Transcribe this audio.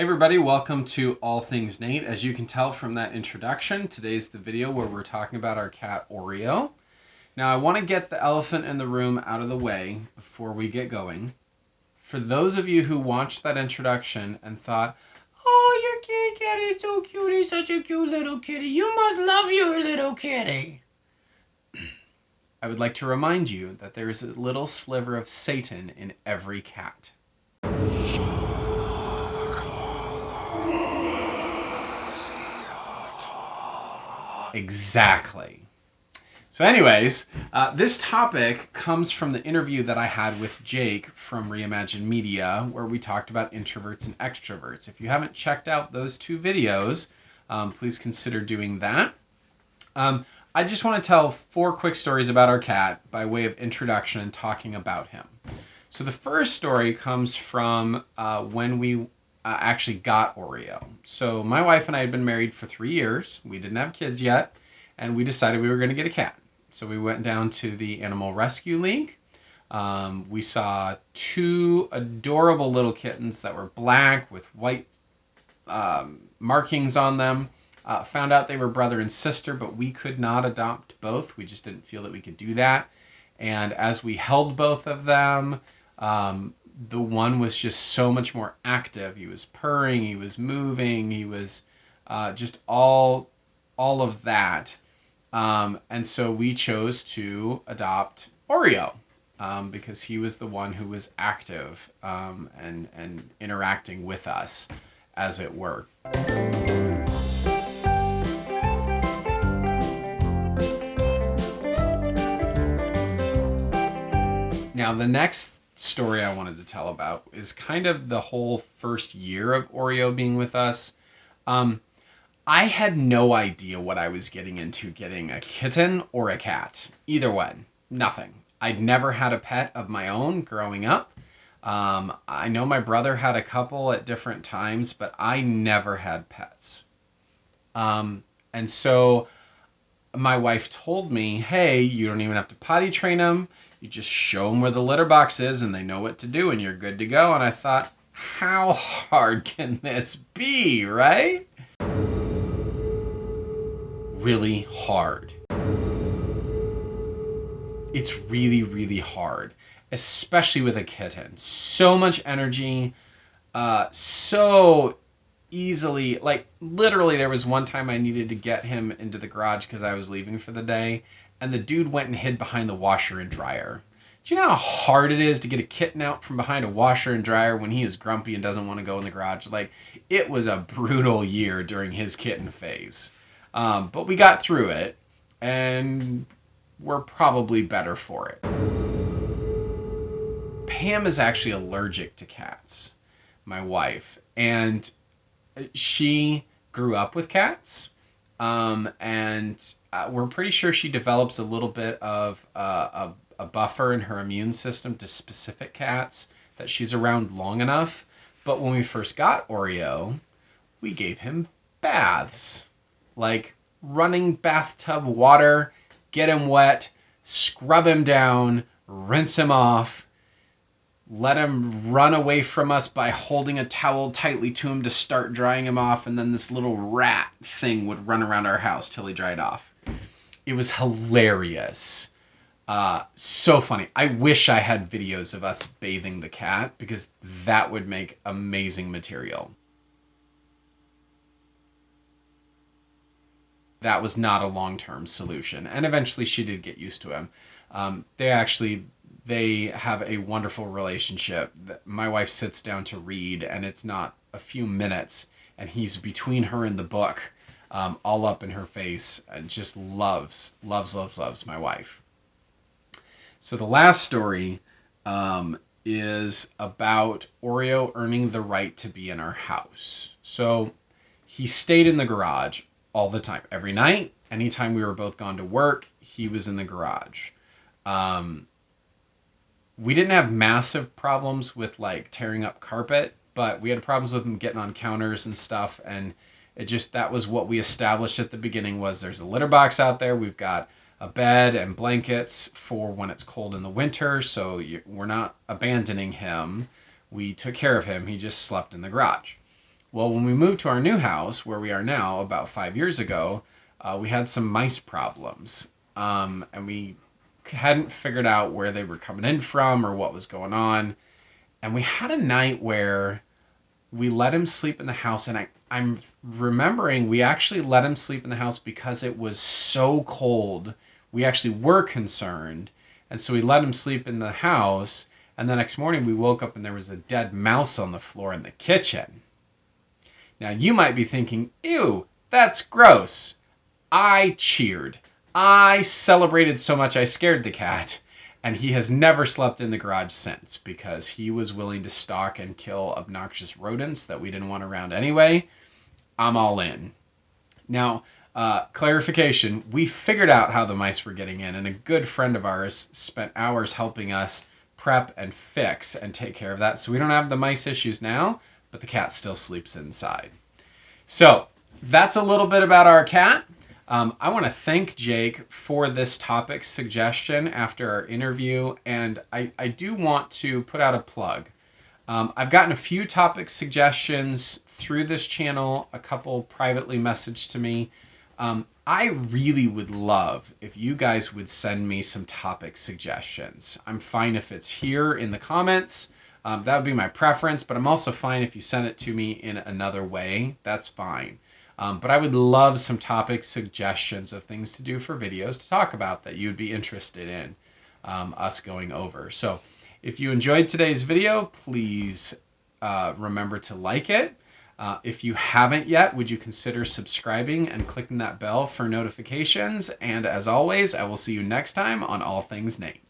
Everybody, welcome to All Things Nate. As you can tell from that introduction, today's the video where we're talking about our cat Oreo. Now I want to get the elephant in the room out of the way before we get going. For those of you who watched that introduction and thought, "Oh, your kitty cat is so cute, he's such a cute little kitty, you must love your little kitty," I would like to remind you that there is a little sliver of Satan in every cat. Exactly. So anyways, this topic comes from the interview that I had with Jake from Reimagine Media, where we talked about introverts and extroverts. If you haven't checked out those two videos, please consider doing that. I just want to tell 4 quick stories about our cat by way of introduction and talking about him. So the first story comes from when we actually got Oreo. So my wife and I had been married for 3 years. We didn't have kids yet, and we decided we were going to get a cat. So we went down to the Animal Rescue League. We saw 2 adorable little kittens that were black with white markings on them. Found out they were brother and sister, but we could not adopt both. We just didn't feel that we could do that. And as we held both of them, the one was just so much more active. He was purring, he was moving, he was just all of that. And so we chose to adopt Oreo because he was the one who was active and interacting with us, as it were. Now, the next story I wanted to tell about is kind of the whole first year of Oreo being with us. I had no idea what I was getting into getting a kitten or a cat. Either one. Nothing. I'd never had a pet of my own growing up. I know my brother had a couple at different times, but I never had pets. And so my wife told me, hey, you don't even have to potty train them. You just show them where the litter box is and they know what to do and you're good to go. And I thought, how hard can this be, right? Really hard. It's really, really hard, especially with a kitten. So much energy, so easily, like literally there was one time I needed to get him into the garage because I was leaving for the day, and the dude went and hid behind the washer and dryer. Do you know how hard it is to get a kitten out from behind a washer and dryer when he is grumpy and doesn't want to go in the garage? Like, it was a brutal year during his kitten phase. But we got through it, and we're probably better for it. Pam is actually allergic to cats, my wife, and she grew up with cats, and we're pretty sure she develops a little bit of a buffer in her immune system to specific cats that she's around long enough. But when we first got Oreo, we gave him baths. Like running bathtub water, get him wet, scrub him down, rinse him off, let him run away from us by holding a towel tightly to him to start drying him off, and then this little rat thing would run around our house till he dried off. It was hilarious. So funny. I wish I had videos of us bathing the cat because that would make amazing material. That was not a long-term solution, and eventually she did get used to him. They have a wonderful relationship. My wife sits down to read, and it's not a few minutes, and he's between her and the book, all up in her face, and just loves my wife. So the last story is about Oreo earning the right to be in our house. So he stayed in the garage all the time. Every night, anytime we were both gone to work, he was in the garage. We didn't have massive problems with like tearing up carpet, but we had problems with him getting on counters and stuff, and that was what we established at the beginning was there's a litter box out there. We've got a bed and blankets for when it's cold in the winter, so we're not abandoning him. We took care of him. He just slept in the garage. Well, when we moved to our new house, where we are now, about 5 years ago, we had some mice problems. And we hadn't figured out where they were coming in from or what was going on. And we had a night where we let him sleep in the house. And I'm remembering we actually let him sleep in the house because it was so cold. We actually were concerned. And so we let him sleep in the house. And the next morning we woke up and there was a dead mouse on the floor in the kitchen. Now you might be thinking, ew, that's gross. I cheered. I celebrated so much I scared the cat. And he has never slept in the garage since because he was willing to stalk and kill obnoxious rodents that we didn't want around anyway. I'm all in. Now, clarification, we figured out how the mice were getting in, and a good friend of ours spent hours helping us prep and fix and take care of that. So we don't have the mice issues now, but the cat still sleeps inside. So that's a little bit about our cat. I want to thank Jake for this topic suggestion after our interview, and I do want to put out a plug. I've gotten a few topic suggestions through this channel, a couple privately messaged to me. I really would love if you guys would send me some topic suggestions. I'm fine if it's here in the comments. That would be my preference, but I'm also fine if you send it to me in another way. That's fine. But I would love some topic suggestions of things to do for videos to talk about that you'd be interested in us going over. So if you enjoyed today's video, please remember to like it. If you haven't yet, would you consider subscribing and clicking that bell for notifications? And as always, I will see you next time on All Things Nate.